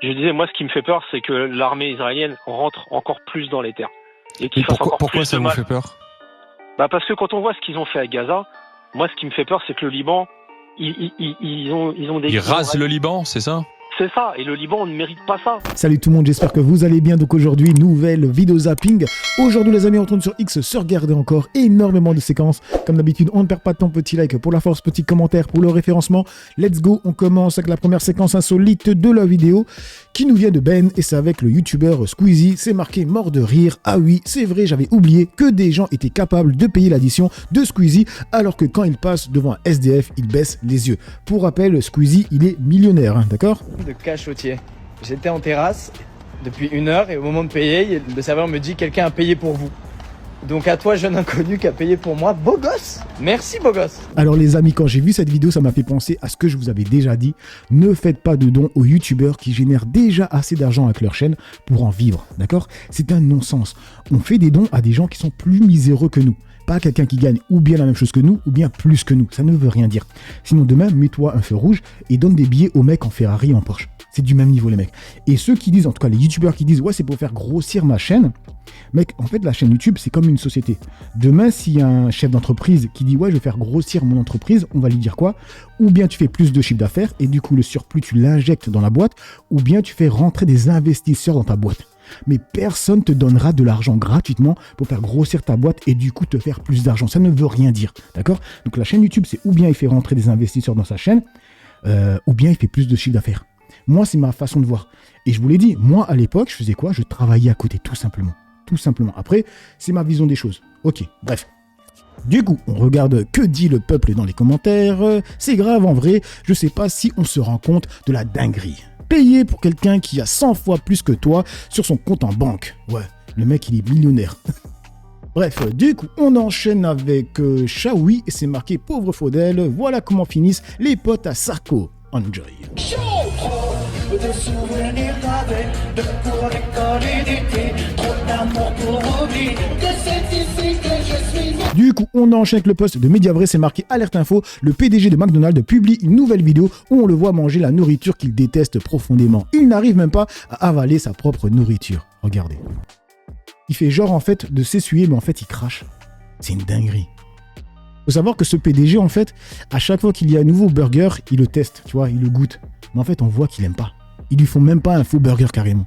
Je disais, moi, ce qui me fait peur, c'est que l'armée israélienne rentre encore plus dans les terres. Et qu'il fasse encore pourquoi plus ça de vous mal. fait peur? Parce que quand on voit ce qu'ils ont fait à Gaza, moi, ce qui me fait peur, c'est que le Liban, ils ont des... Ils rasent le Liban, c'est ça? C'est ça, et le Liban ne mérite pas ça. Salut tout le monde, j'espère que vous allez bien. Donc aujourd'hui, nouvelle vidéo zapping. Aujourd'hui les amis, on retourne sur X se regarder encore énormément de séquences. Comme d'habitude, on ne perd pas de temps, petit like pour la force, petit commentaire pour le référencement. Let's go, on commence avec la première séquence insolite de la vidéo qui nous vient de Ben et c'est avec le youtubeur Squeezie. C'est marqué mort de rire. Ah oui, c'est vrai, j'avais oublié que des gens étaient capables de payer l'addition de Squeezie alors que quand il passe devant un SDF, il baisse les yeux. Pour rappel, Squeezie, il est millionnaire, hein, d'accord ? De cachotier. J'étais en terrasse depuis 1 heure et au moment de payer, le serveur me dit quelqu'un a payé pour vous. Donc à toi jeune inconnu qui a payé pour moi, beau gosse. Merci beau gosse. Alors les amis, quand j'ai vu cette vidéo, ça m'a fait penser à ce que je vous avais déjà dit. Ne faites pas de dons aux youtubeurs qui génèrent déjà assez d'argent avec leur chaîne pour en vivre, d'accord ? C'est un non-sens. On fait des dons à des gens qui sont plus miséreux que nous. Pas quelqu'un qui gagne ou bien la même chose que nous, ou bien plus que nous. Ça ne veut rien dire. Sinon, demain, mets-toi un feu rouge et donne des billets aux mecs en Ferrari et en Porsche. C'est du même niveau, les mecs. Et ceux qui disent, en tout cas les youtubeurs qui disent, ouais, c'est pour faire grossir ma chaîne. Mec, en fait, la chaîne YouTube, c'est comme une société. Demain, s'il y a un chef d'entreprise qui dit, ouais, je vais faire grossir mon entreprise, on va lui dire quoi ? Ou bien tu fais plus de chiffre d'affaires et du coup, le surplus, tu l'injectes dans la boîte, ou bien tu fais rentrer des investisseurs dans ta boîte. Mais personne te donnera de l'argent gratuitement pour faire grossir ta boîte et du coup te faire plus d'argent. Ça ne veut rien dire, d'accord ? Donc la chaîne YouTube, c'est ou bien il fait rentrer des investisseurs dans sa chaîne, ou bien il fait plus de chiffre d'affaires. Moi, c'est ma façon de voir. Et je vous l'ai dit, moi, à l'époque, je faisais quoi ? Je travaillais à côté, tout simplement. Tout simplement. Après, c'est ma vision des choses. Ok, bref. Du coup, on regarde que dit le peuple dans les commentaires. C'est grave, en vrai, je sais pas si on se rend compte de la dinguerie. Payer pour quelqu'un qui a 100 fois plus que toi sur son compte en banque. Ouais, le mec, il est millionnaire. Bref, du coup, on enchaîne avec Shaoui et c'est marqué « Pauvre Faudel ». Voilà comment finissent les potes à Sarko. Enjoy. De souvenirs gravés, de cours à l'école et d'été, trop d'amour pour oublier que c'est ici que je suis. Du coup, on enchaîne avec le post de Mediavray, c'est marqué Alerte Info. Le PDG de McDonald's publie une nouvelle vidéo où on le voit manger la nourriture qu'il déteste profondément. Il n'arrive même pas à avaler sa propre nourriture. Regardez. Il fait genre en fait de s'essuyer, mais en fait il crache. C'est une dinguerie. Faut savoir que ce PDG, en fait, à chaque fois qu'il y a un nouveau burger, il le teste, tu vois, il le goûte. Mais en fait, on voit qu'il aime pas. Ils lui font même pas un faux burger carrément.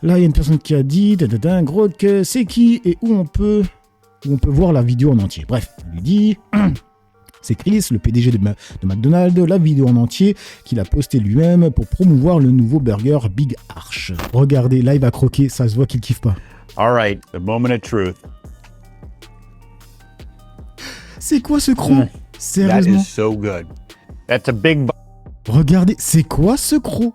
Là, il y a une personne qui a dit, gros, que c'est qui et où on peut voir la vidéo en entier. Bref, il lui dit, c'est Chris, le PDG de McDonald's, la vidéo en entier qu'il a posté lui-même pour promouvoir le nouveau burger Big Arch. Regardez, là, il va croquer, ça se voit qu'il kiffe pas. All right, the moment of truth. C'est quoi ce croc? That Sérieusement? is so good. That's a big Regardez, c'est quoi ce croc?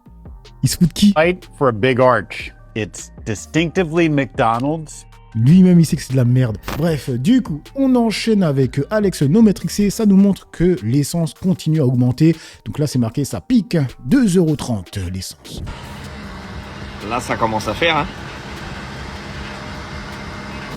Il se fout de qui? bite for a big arch. It's distinctively McDonald's. Lui-même, il sait que c'est de la merde. Bref, du coup, on enchaîne avec Alex Nometrixé. Ça nous montre que l'essence continue à augmenter. Donc là, c'est marqué, ça pique. 2,30 € l'essence. Là, ça commence à faire, hein.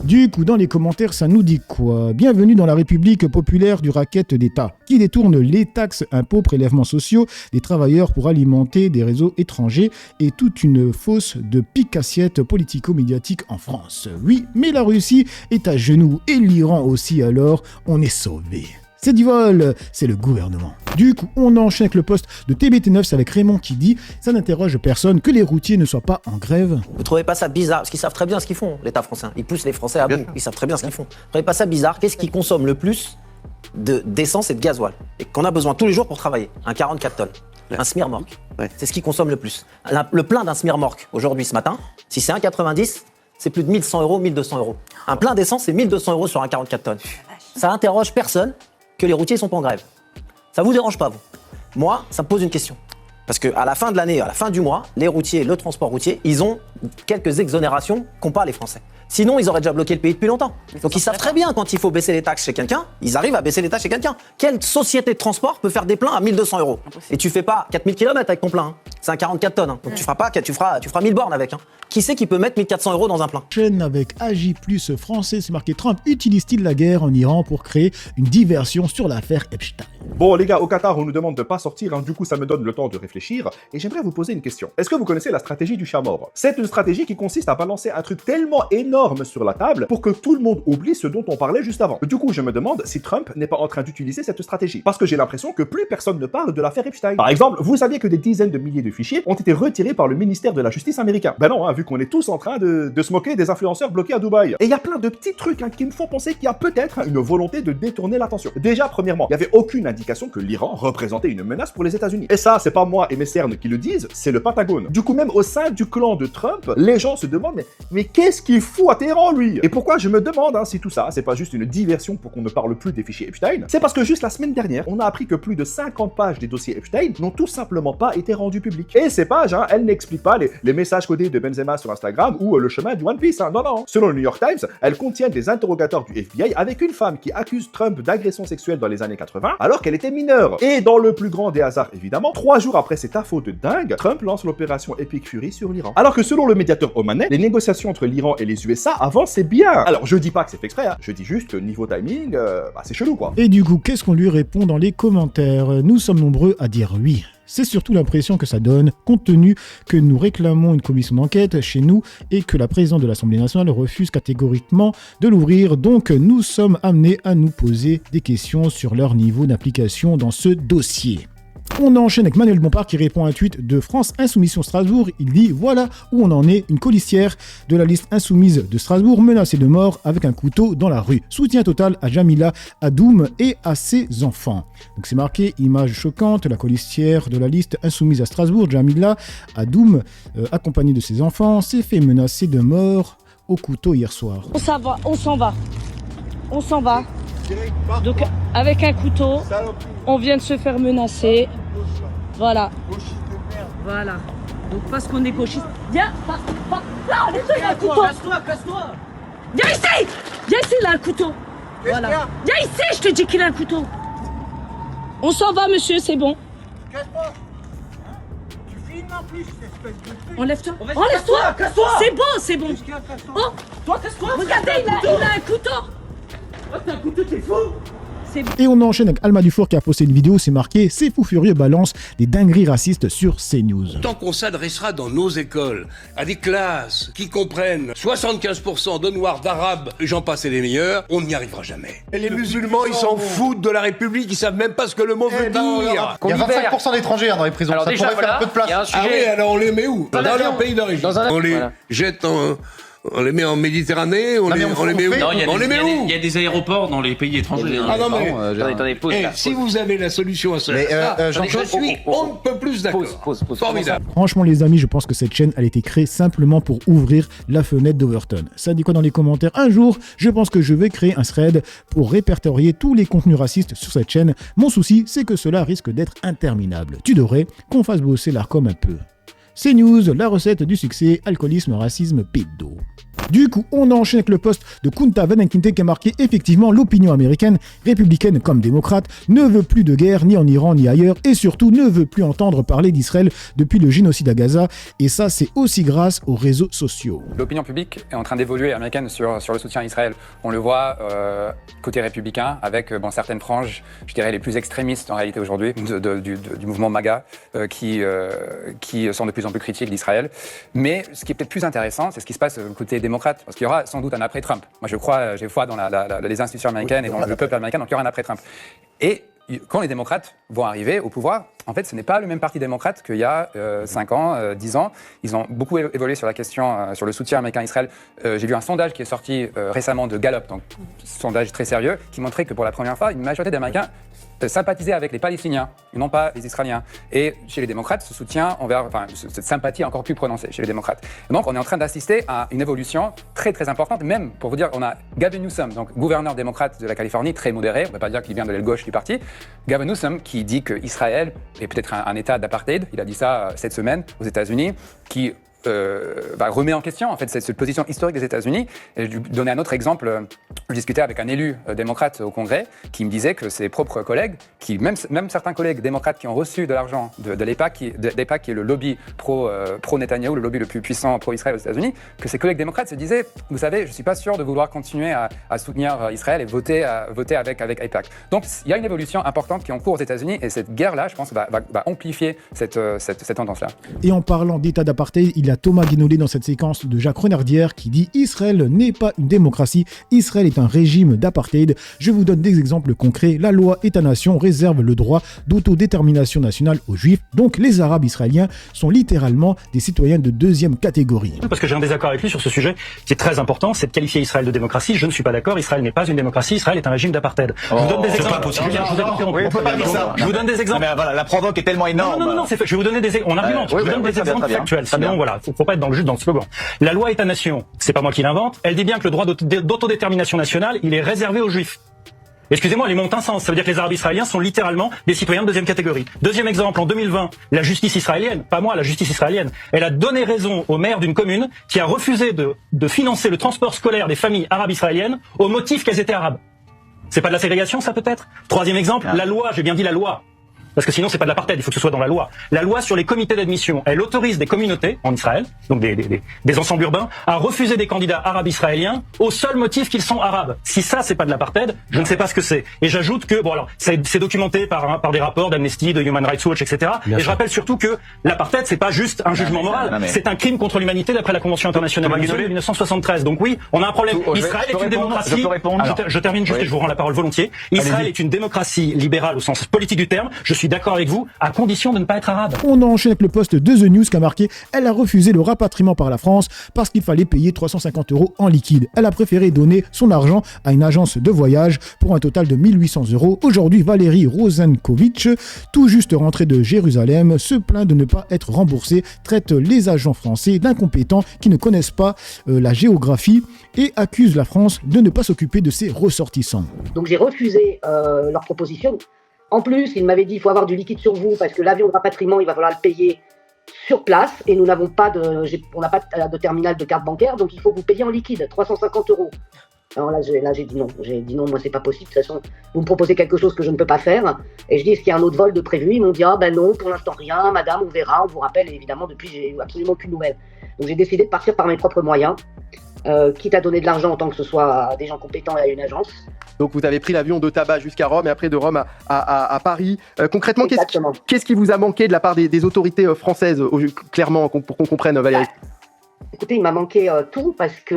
Du coup, dans les commentaires, ça nous dit quoi? Bienvenue dans la République populaire du racket d'État, qui détourne les taxes, impôts, prélèvements sociaux des travailleurs pour alimenter des réseaux étrangers et toute une fosse de pique-assiette politico-médiatique en France. Oui, mais la Russie est à genoux et l'Iran aussi, alors on est sauvé. C'est du vol, c'est le gouvernement. Du coup, on enchaîne avec le poste de TBT9, c'est avec Raymond qui dit « Ça n'interroge personne que les routiers ne soient pas en grève. » Vous trouvez pas ça bizarre? Parce qu'ils savent très bien ce qu'ils font, l'État français. Ils poussent les Français à bout. Ils savent très bien ce qu'ils font. Vous trouvez pas ça bizarre? Qu'est-ce qui consomme le plus d'essence et de gasoil? Et qu'on a besoin tous les jours pour travailler? Un 44 tonnes. Un Smirmork. C'est ce qui consomme le plus. Le plein d'un Smirmork, aujourd'hui, ce matin, si c'est 1,90, c'est plus de 1100 €, 1200 €. Un plein d'essence, c'est 1200 € sur un 44 tonnes. Ça interroge personne que les routiers sont pas en grève. Ça vous dérange pas, vous? Moi, ça me pose une question. Parce qu'à la fin de l'année, à la fin du mois, les routiers, le transport routier, ils ont quelques exonérations qu'ont pas les Français. Sinon, ils auraient déjà bloqué le pays depuis longtemps. Donc ils savent très bien quand il faut baisser les taxes chez quelqu'un, ils arrivent à baisser les taxes chez quelqu'un. Quelle société de transport peut faire des pleins à 1200 €? Et tu fais pas 4000 km avec ton plein, hein. C'est un 44 tonnes. Hein. Donc tu feras 1000 bornes avec. Hein. Qui c'est qui peut mettre 1400 € dans un plein? Chaîne avec AJ+ français, c'est marqué Trump utilise-t-il la guerre en Iran pour créer une diversion sur l'affaire Epstein? Bon les gars, au Qatar on nous demande de pas sortir, du coup ça me donne le temps de réfléchir, et j'aimerais vous poser une question. Est-ce que vous connaissez la stratégie du chat mort? C'est une stratégie qui consiste à balancer un truc tellement énorme sur la table pour que tout le monde oublie ce dont on parlait juste avant. Du coup je me demande si Trump n'est pas en train d'utiliser cette stratégie, parce que j'ai l'impression que plus personne ne parle de l'affaire Epstein. Par exemple, vous saviez que des dizaines de milliers de fichiers ont été retirés par le ministère de la Justice américain. Ben non, vu qu'on est tous en train de se moquer des influenceurs bloqués à Dubaï. Et il y a plein de petits trucs qui me font penser qu'il y a peut-être une volonté de détourner l'attention. Déjà, premièrement, il n'y avait aucune indication que l'Iran représentait une menace pour les États-Unis. Et ça, c'est pas moi et mes cernes qui le disent, c'est le Pentagone. Du coup, même au sein du clan de Trump, les gens se demandent mais qu'est-ce qu'il fout à Téhéran, lui? Et pourquoi je me demande si tout ça, c'est pas juste une diversion pour qu'on ne parle plus des fichiers Epstein? C'est parce que juste la semaine dernière, on a appris que plus de 50 pages des dossiers Epstein n'ont tout simplement pas été rendues publiques. Et ces pages, elles n'expliquent pas les messages codés de Benzema sur Instagram ou le chemin du One Piece. Non. Selon le New York Times, elles contiennent des interrogatoires du FBI avec une femme qui accuse Trump d'agression sexuelle dans les années 80 alors qu'elle était mineure. Et dans le plus grand des hasards, évidemment, 3 jours après cette info de dingue, Trump lance l'opération Epic Fury sur l'Iran. Alors que selon le médiateur omanais, les négociations entre l'Iran et les USA avançaient bien. Alors je dis pas que c'est fait exprès, je dis juste que niveau timing, c'est chelou quoi. Et du coup, qu'est-ce qu'on lui répond dans les commentaires? Nous sommes nombreux à dire oui. C'est surtout l'impression que ça donne, compte tenu que nous réclamons une commission d'enquête chez nous et que la présidente de l'Assemblée nationale refuse catégoriquement de l'ouvrir. Donc nous sommes amenés à nous poser des questions sur leur niveau d'implication dans ce dossier. On enchaîne avec Manuel Bompard qui répond à un tweet de France Insoumission Strasbourg. Il dit « Voilà où on en est, une colistière de la liste insoumise de Strasbourg menacée de mort avec un couteau dans la rue. Soutien total à Jamila Adoum et à ses enfants. » Donc c'est marqué « Image choquante, la colistière de la liste insoumise à Strasbourg, Jamila Adoum, accompagnée de ses enfants, s'est fait menacer de mort au couteau hier soir. » On s'en va. Donc avec un couteau, on vient de se faire menacer. Voilà. Donc parce qu'on est gauchiste. Viens, là, il a un couteau. Casse-toi. Viens ici, il a un couteau. Voilà. Viens ici, je te dis qu'il a un couteau. On s'en va, monsieur, c'est bon. Casse-toi. Tu filmes en plus, cette espèce de truc. Enlève-toi. Casse-toi. C'est bon. Oh, toi, casse-toi. Regardez, il a un couteau. Oh, t'as un couteau, t'es fou. Et on enchaîne avec Alma Dufour qui a posté une vidéo, c'est marqué « C'est fou furieux balance des dingueries racistes sur CNews ». Tant qu'on s'adressera dans nos écoles à des classes qui comprennent 75% de noirs, d'arabes, j'en passe et les meilleurs, on n'y arrivera jamais. Et les musulmans, ils s'en foutent de la République, ils savent même pas ce que le mot veut dire. Il y a 25% d'étrangers dans les prisons, alors ça pourrait faire un peu de place. Ah oui, alors on les met où? Dans leur pays d'origine. On les jette on les met en Méditerranée, on les met où? Il y a des aéroports dans les pays étrangers. Ah non mais si vous avez la solution à cela, je suis on ne peut plus d'accord. Formidable. Franchement les amis, je pense que cette chaîne elle a été créée simplement pour ouvrir la fenêtre d'Overton. Ça dit quoi dans les commentaires? Un jour, je pense que je vais créer un thread pour répertorier tous les contenus racistes sur cette chaîne. Mon souci, c'est que cela risque d'être interminable. Tu devrais qu'on fasse bosser l'Arcom un peu. CNews, la recette du succès, alcoolisme, racisme, pédo. Du coup, on enchaîne avec le post de Kunta Venenkinte qui a marqué effectivement l'opinion américaine, républicaine comme démocrate, ne veut plus de guerre ni en Iran ni ailleurs et surtout ne veut plus entendre parler d'Israël depuis le génocide à Gaza. Et ça, c'est aussi grâce aux réseaux sociaux. L'opinion publique est en train d'évoluer américaine sur le soutien à Israël. On le voit côté républicain avec certaines franges, je dirais les plus extrémistes en réalité aujourd'hui, du mouvement MAGA qui sont de plus en plus critiques d'Israël. Mais ce qui est peut-être plus intéressant, c'est ce qui se passe côté démocrate, parce qu'il y aura sans doute un après-Trump. Moi, j'ai foi dans les institutions américaines et dans le peuple américain, donc il y aura un après-Trump. Et quand les démocrates vont arriver au pouvoir, en fait, ce n'est pas le même parti démocrate qu'il y a 5 ans, 10 ans. Ils ont beaucoup évolué sur la question, sur le soutien américain à Israël. J'ai vu un sondage qui est sorti récemment de Gallup, donc sondage très sérieux, qui montrait que pour la première fois, une majorité d'Américains sympathiser avec les Palestiniens, et non pas les Israéliens. Et chez les démocrates, ce soutien cette sympathie est encore plus prononcée chez les démocrates. Et donc, on est en train d'assister à une évolution très très importante, même pour vous dire, on a Gavin Newsom, donc gouverneur démocrate de la Californie, très modéré, on ne peut pas dire qu'il vient de l'aile gauche du parti. Gavin Newsom qui dit qu'Israël est peut-être un état d'apartheid, il a dit ça cette semaine aux États-Unis, qui remet en question en fait cette position historique des États-Unis. Et je vais donner un autre exemple. Je discutais avec un élu démocrate au Congrès qui me disait que ses propres collègues, même certains collègues démocrates qui ont reçu de l'argent de l'EPAC, qui est le lobby pro-Netanyahou, le lobby le plus puissant pro-Israël aux États-Unis, que ses collègues démocrates se disaient, vous savez, je ne suis pas sûr de vouloir continuer à soutenir Israël et voter avec AIPAC. Donc il y a une évolution importante qui est en cours aux États-Unis et cette guerre-là, je pense, va amplifier cette tendance-là. Et en parlant d'état d'apartheid, il y a Thomas Guénolé dans cette séquence de Jacques Renardière qui dit « Israël n'est pas une démocratie, Israël est un régime d'apartheid. Je vous donne des exemples concrets. La loi État-nation réserve le droit d'autodétermination nationale aux Juifs. Donc les Arabes israéliens sont littéralement des citoyens de deuxième catégorie. » Parce que j'ai un désaccord avec lui sur ce sujet qui est très important, c'est de qualifier Israël de démocratie. Je ne suis pas d'accord, Israël n'est pas une démocratie, Israël est un régime d'apartheid. Je vous donne des exemples. Je vous donne des exemples. Mais voilà, la provoque est tellement énorme. Non, je vais vous donner des exemples. On argumente. Je vous donne des exemples factuels. Sinon, voilà, faut pas être juste dans le slogan. La loi État-nation, c'est pas moi qui l'invente. Elle dit bien que le droit d'autodétermination nationale, il est réservé aux Juifs. Excusez-moi, les mots ont un sens. Ça veut dire que les Arabes israéliens sont littéralement des citoyens de deuxième catégorie. Deuxième exemple, en 2020, la justice israélienne, pas moi, la justice israélienne, elle a donné raison au maire d'une commune qui a refusé de financer le transport scolaire des familles arabes israéliennes au motif qu'elles étaient arabes. C'est pas de la ségrégation, ça peut-être? Troisième exemple, la loi, j'ai bien dit la loi. Parce que sinon, c'est pas de l'apartheid, il faut que ce soit dans la loi. La loi sur les comités d'admission, elle autorise des communautés en Israël, donc des ensembles urbains, à refuser des candidats arabes israéliens au seul motif qu'ils sont arabes. Si ça, c'est pas de l'apartheid, je ne sais pas ce que c'est. Et j'ajoute que, bon alors, c'est documenté par des rapports d'Amnesty, de Human Rights Watch, etc. Et je rappelle surtout que l'apartheid, c'est pas juste un jugement moral, c'est un crime contre l'humanité d'après la Convention internationale de 1973. Donc oui, on a un problème. Israël est une démocratie. Je termine juste et je vous rends la parole volontiers. Israël est une démocratie libérale au sens politique du terme. Je suis d'accord avec vous, à condition de ne pas être arabe. On enchaîne avec le post de The News qui a marqué « Elle a refusé le rapatriement par la France parce qu'il fallait payer 350 € en liquide. Elle a préféré donner son argent à une agence de voyage pour un total de 1800 €. Aujourd'hui, Valérie Rosenkovitch, tout juste rentrée de Jérusalem, se plaint de ne pas être remboursée, traite les agents français d'incompétents qui ne connaissent pas la géographie et accuse la France de ne pas s'occuper de ses ressortissants. Donc j'ai refusé leur proposition. En plus, il m'avait dit qu'il faut avoir du liquide sur vous parce que l'avion de rapatriement, il va falloir le payer sur place et nous n'avons pas on n'a pas de terminal de carte bancaire, donc il faut vous payer en liquide, 350 €. Alors là, j'ai dit non. J'ai dit non, moi c'est pas possible. De toute façon, vous me proposez quelque chose que je ne peux pas faire. Et je dis, est-ce qu'il y a un autre vol de prévu? Ils m'ont dit, ah ben non, pour l'instant rien, madame, on verra, on vous rappelle. Et évidemment, depuis, j'ai eu absolument aucune nouvelle. Donc j'ai décidé de partir par mes propres moyens. Quitte à donner de l'argent en tant que ce soit à des gens compétents et à une agence. Donc vous avez pris l'avion de Tabat jusqu'à Rome et après de Rome à Paris. Concrètement, qu'est-ce qui vous a manqué de la part des autorités françaises, clairement, pour qu'on comprenne, Valérie? Écoutez, il m'a manqué tout parce que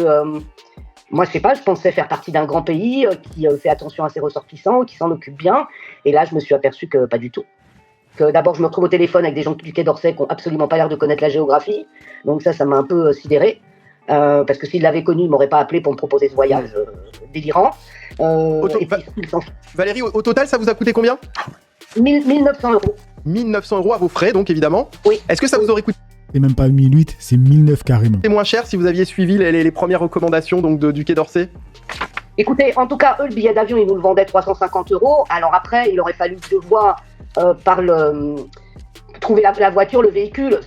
moi, je sais pas, je pensais faire partie d'un grand pays qui fait attention à ses ressortissants, qui s'en occupe bien. Et là, je me suis aperçu que pas du tout. Que d'abord, je me retrouve au téléphone avec des gens du Quai d'Orsay qui n'ont absolument pas l'air de connaître la géographie. Donc ça m'a un peu sidéré. Parce que s'il l'avait connu, il m'aurait pas appelé pour me proposer ce voyage délirant. Valérie, au total, ça vous a coûté combien? 1900 €. 1900 € à vos frais, donc évidemment. Oui. Est-ce que ça vous aurait coûté? C'est même pas 1008, c'est 1009 carrément. C'est moins cher si vous aviez suivi les premières recommandations donc du Quai d'Orsay? Écoutez, en tout cas, eux, le billet d'avion, ils nous le vendaient 350 €. Alors après, il aurait fallu que je vois trouver la voiture, le véhicule.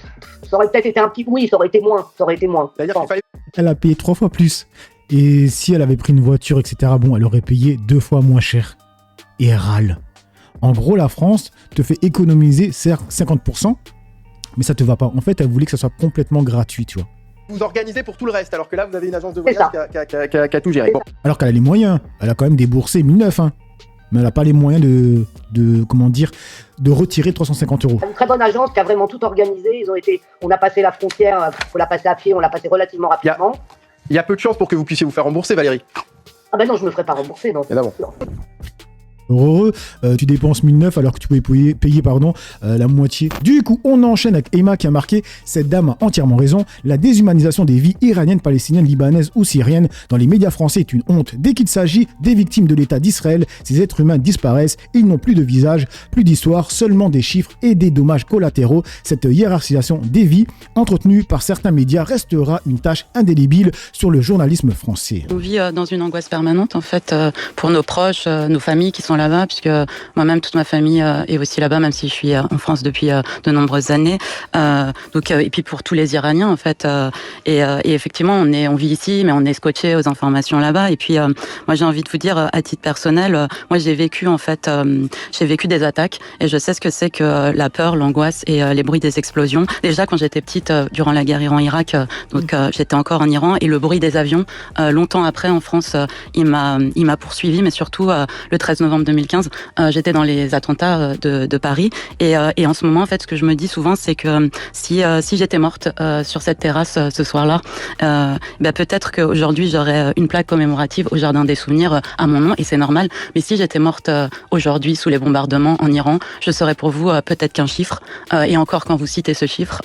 Ça aurait peut-être été un petit... Oui, ça aurait été moins. C'est-à-dire qu'il fallait... Elle a payé 3 fois plus. Et si elle avait pris une voiture, etc., bon, elle aurait payé 2 fois moins cher. Et elle râle. En gros, la France te fait économiser, certes, 50%, mais ça te va pas. En fait, elle voulait que ça soit complètement gratuit, tu vois. Vous organisez pour tout le reste, alors que là, vous avez une agence de voyage qui a tout géré. Bon. Alors qu'elle a les moyens. Elle a quand même déboursé 1009, hein. Mais elle n'a pas les moyens de retirer 350 €. Une très bonne agence qui a vraiment tout organisé. On a passé la frontière, il faut la passer à pied, on l'a passé relativement rapidement. Il y a peu de chances pour que vous puissiez vous faire rembourser, Valérie. Ah ben non, je me ferai pas rembourser, non. Évidemment. Heureux, tu dépenses 1009 alors que tu pouvais payer la moitié. Du coup, on enchaîne avec Emma qui a marqué « Cette dame a entièrement raison. La déshumanisation des vies iraniennes, palestiniennes, libanaises ou syriennes dans les médias français est une honte. Dès qu'il s'agit des victimes de l'État d'Israël, ces êtres humains disparaissent. Ils n'ont plus de visage, plus d'histoire, seulement des chiffres et des dommages collatéraux. Cette hiérarchisation des vies, entretenue par certains médias, restera une tâche indélébile sur le journalisme français. » On vit dans une angoisse permanente, en fait, pour nos proches, nos familles qui sont là-bas, puisque moi-même, toute ma famille est aussi là-bas, même si je suis en France depuis de nombreuses années. Et puis pour tous les Iraniens, en fait. Et effectivement, on vit ici, mais on est scotché aux informations là-bas. Et puis, moi, j'ai envie de vous dire, à titre personnel, moi, j'ai vécu des attaques, et je sais ce que c'est que la peur, l'angoisse et les bruits des explosions. Déjà, quand j'étais petite, durant la guerre Iran-Irak, j'étais encore en Iran, et le bruit des avions, longtemps après, en France, il m'a poursuivi, mais surtout, le 13 novembre 2015, j'étais dans les attentats de Paris, et en ce moment, en fait, ce que je me dis souvent, c'est que si j'étais morte sur cette terrasse ce soir-là, peut-être qu'aujourd'hui, j'aurais une plaque commémorative au Jardin des Souvenirs à mon nom, et c'est normal, mais si j'étais morte aujourd'hui sous les bombardements en Iran, je serais pour vous peut-être qu'un chiffre, et encore quand vous citez ce chiffre,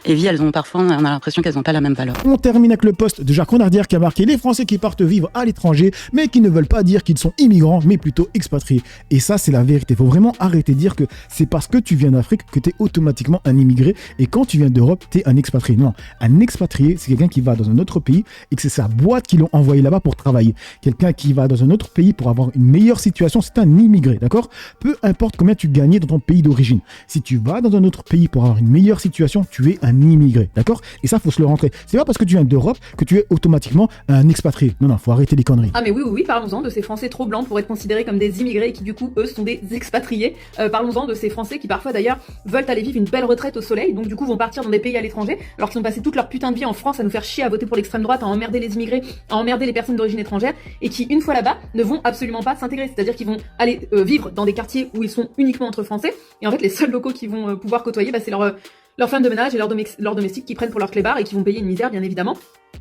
les vies, parfois, on a l'impression qu'elles n'ont pas la même valeur. On termine avec le post de Jacques Renardière qui a marqué les Français qui partent vivre à l'étranger, mais qui ne veulent pas dire qu'ils sont immigrants, mais plutôt expatriés. Et ça, c'est la vérité. Il faut vraiment arrêter de dire que c'est parce que tu viens d'Afrique que tu es automatiquement un immigré, et quand tu viens d'Europe, tu es un expatrié. Non, un expatrié, c'est quelqu'un qui va dans un autre pays et que c'est sa boîte qui l'ont envoyé là-bas pour travailler. Quelqu'un qui va dans un autre pays pour avoir une meilleure situation, c'est un immigré, d'accord? Peu importe combien tu gagnais dans ton pays d'origine. Si tu vas dans un autre pays pour avoir une meilleure situation, tu es un immigré, d'accord? Et ça, faut se le rentrer. C'est pas parce que tu viens d'Europe que tu es automatiquement un expatrié. Non, faut arrêter les conneries. Ah mais oui, parlons-en de ces Français trop blancs pour être considérés comme des immigrés et qui du coup, eux, sont des expatriés. Parlons-en de ces Français qui parfois d'ailleurs veulent aller vivre une belle retraite au soleil, donc du coup vont partir dans des pays à l'étranger, alors qu'ils ont passé toute leur putain de vie en France à nous faire chier, à voter pour l'extrême droite, à emmerder les immigrés, à emmerder les personnes d'origine étrangère, et qui, une fois là-bas, ne vont absolument pas s'intégrer. C'est-à-dire qu'ils vont aller vivre dans des quartiers où ils sont uniquement entre Français, et en fait les seuls locaux qu'ils vont pouvoir côtoyer, c'est leur femme de ménage et leurs domestiques qui prennent pour leur clébard et qui vont payer une misère, bien évidemment.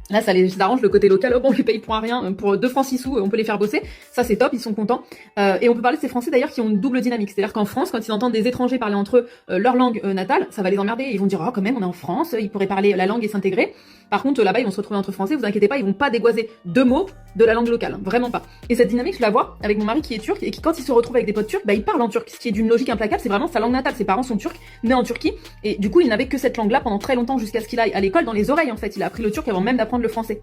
Là, ça les arrange le côté local. On les paye pour un rien, pour 2 francs 6 sous, on peut les faire bosser. Ça, c'est top, ils sont contents. Et on peut parler de ces Français d'ailleurs qui ont une double dynamique. C'est-à-dire qu'en France, quand ils entendent des étrangers parler entre eux leur langue natale, ça va les emmerder. Ils vont dire, oh, quand même, on est en France, ils pourraient parler la langue et s'intégrer. Par contre, là-bas, ils vont se retrouver entre Français, vous inquiétez pas, ils vont pas dégoiser 2 mots de la langue locale. Vraiment pas. Et cette dynamique, je la vois avec mon mari qui est turc et qui, quand il se retrouve avec des potes turcs, il parle en turc. Ce qui est d'une logique implacable, c'est vraiment sa langue natale. Ses parents sont turcs, nés en Turquie. Et du coup, il n'avait que cette langue-là pendant très longtemps jusqu'à ce qu'il aille à l'école dans les oreilles, en fait. Il a appris le turc avant même d'apprendre le français.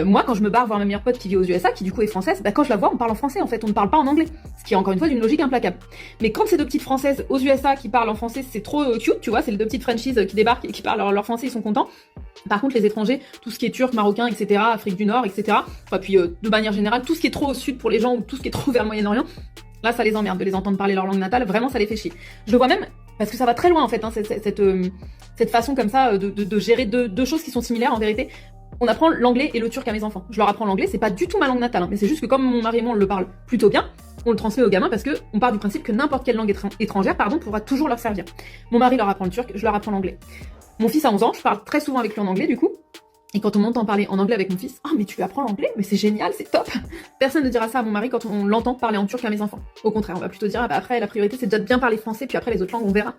Moi, quand je me barre voir ma meilleure pote qui vit aux USA, qui du coup est française, quand je la vois, on parle en français en fait, on ne parle pas en anglais. Ce qui est encore une fois d'une logique implacable. Mais quand ces 2 petites françaises aux USA qui parlent en français, c'est trop cute, tu vois, c'est les 2 petites Frenchies qui débarquent et qui parlent leur français, ils sont contents. Par contre, les étrangers, tout ce qui est turc, marocain, etc., Afrique du Nord, etc., enfin, puis de manière générale, tout ce qui est trop au sud pour les gens ou tout ce qui est trop vers le Moyen-Orient, là, ça les emmerde de les entendre parler leur langue natale, vraiment, ça les fait chier. Je le vois même, parce que ça va très loin en fait, cette façon comme ça de gérer 2 choses qui sont similaires en vérité. On apprend l'anglais et le turc à mes enfants. Je leur apprends l'anglais, c'est pas du tout ma langue natale, mais c'est juste que comme mon mari et moi on le parle plutôt bien, on le transmet aux gamins parce que on part du principe que n'importe quelle langue étrangère, pourra toujours leur servir. Mon mari leur apprend le turc, je leur apprends l'anglais. Mon fils a 11 ans, je parle très souvent avec lui en anglais du coup. Et quand on m'entend parler en anglais avec mon fils, mais tu lui apprends l'anglais, mais c'est génial, c'est top. Personne ne dira ça à mon mari quand on l'entend parler en turc à mes enfants. Au contraire, on va plutôt dire, après la priorité c'est déjà de bien parler français, puis après les autres langues on verra.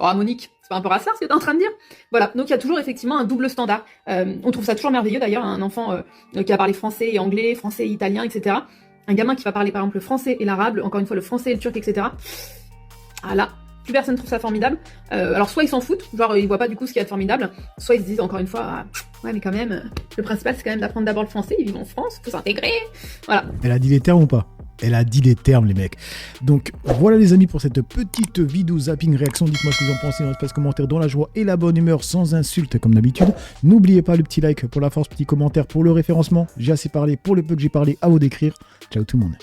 Oh Monique, c'est pas un peu raciste ce que t'es en train de dire? Voilà, donc il y a toujours effectivement un double standard. On trouve ça toujours merveilleux d'ailleurs, un enfant qui va parler français et anglais, français et italien, etc. Un gamin qui va parler par exemple le français et l'arabe, encore une fois le français et le turc, etc. Ah là, plus personne trouve ça formidable. Alors soit ils s'en foutent, genre ils voient pas du coup ce qu'il y a de formidable, soit ils se disent encore une fois, ouais mais quand même, le principal c'est quand même d'apprendre d'abord le français, ils vivent en France, faut s'intégrer, voilà. Elle a dit les termes ou pas? Elle a dit les termes, les mecs. Donc, voilà les amis pour cette petite vidéo zapping réaction. Dites-moi ce que vous en pensez dans l'espace commentaire, dans la joie et la bonne humeur, sans insultes comme d'habitude. N'oubliez pas le petit like pour la force, petit commentaire pour le référencement. J'ai assez parlé, pour le peu que j'ai parlé, à vous d'écrire. Ciao tout le monde.